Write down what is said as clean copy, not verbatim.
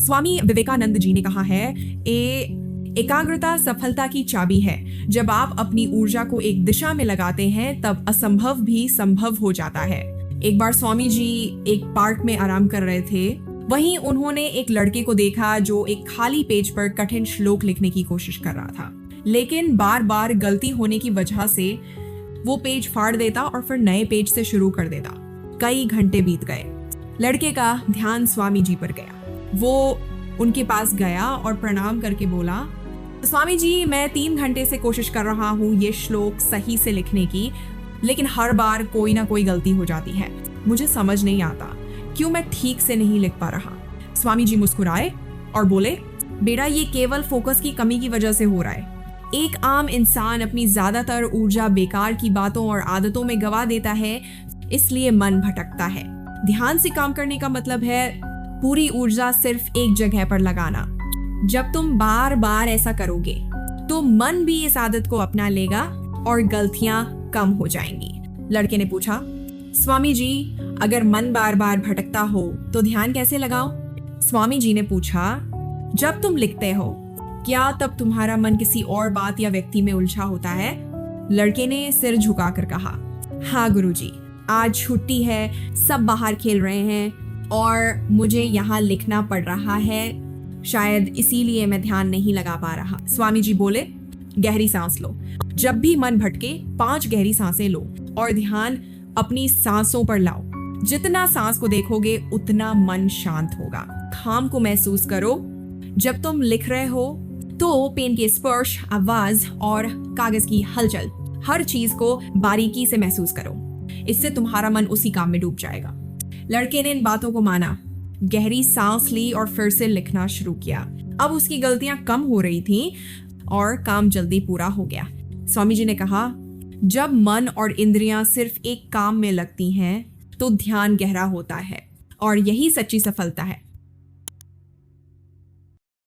स्वामी विवेकानंद जी ने कहा है, एकाग्रता सफलता की चाबी है। जब आप अपनी ऊर्जा को एक दिशा में लगाते हैं तब असंभव भी संभव हो जाता है। एक बार स्वामी जी एक पार्क में आराम कर रहे थे। वहीं उन्होंने एक लड़के को देखा जो एक खाली पेज पर कठिन श्लोक लिखने की कोशिश कर रहा था, लेकिन बार बार गलती होने की वजह से वो पेज फाड़ देता और फिर नए पेज से शुरू कर देता। कई घंटे बीत गए। लड़के का ध्यान स्वामी जी पर गया। वो उनके पास गया और प्रणाम करके बोला, स्वामी जी, मैं 3 घंटे से कोशिश कर रहा हूँ ये श्लोक सही से लिखने की, लेकिन हर बार कोई ना कोई गलती हो जाती है। मुझे समझ नहीं आता क्यों मैं ठीक से नहीं लिख पा रहा। स्वामी जी मुस्कुराए और बोले, बेटा, ये केवल फोकस की कमी की वजह से हो रहा है। एक आम इंसान अपनी ज्यादातर ऊर्जा बेकार की बातों और आदतों में गवा देता है, इसलिए मन भटकता है। ध्यान से काम करने का मतलब है पूरी ऊर्जा सिर्फ एक जगह पर लगाना। जब तुम बार बार ऐसा करोगे तो मन भी इस आदत को अपना लेगा और गलतियां कम हो जाएंगी। लड़के ने पूछा, स्वामी जी, अगर मन बार बार भटकता हो तो ध्यान कैसे लगाओ? स्वामी जी ने पूछा, जब तुम लिखते हो क्या तब तुम्हारा मन किसी और बात या व्यक्ति में उलझा होता है? लड़के ने सिर झुकाकर कहा, हाँ गुरुजी, आज छुट्टी है, सब बाहर खेल रहे हैं और मुझे यहाँ लिखना पड़ रहा है। शायद इसीलिए मैं ध्यान नहीं लगा पा रहा। स्वामी जी बोले, गहरी सांस लो। जब भी मन भटके 5 गहरी सांसें लो और ध्यान अपनी सांसों पर लाओ। जितना सांस को देखोगे उतना मन शांत होगा। खाम को महसूस करो। जब तुम लिख रहे हो तो पेन के स्पर्श, आवाज और कागज की हलचल, हर चीज को बारीकी से महसूस करो। इससे तुम्हारा मन उसी काम में डूब जाएगा। लड़के ने इन बातों को माना, गहरी सांस ली और फिर से लिखना शुरू किया। अब उसकी गलतियां कम हो रही थीं और काम जल्दी पूरा हो गया। स्वामी जी ने कहा, जब मन और इंद्रियां सिर्फ एक काम में लगती हैं तो ध्यान गहरा होता है और यही सच्ची सफलता है।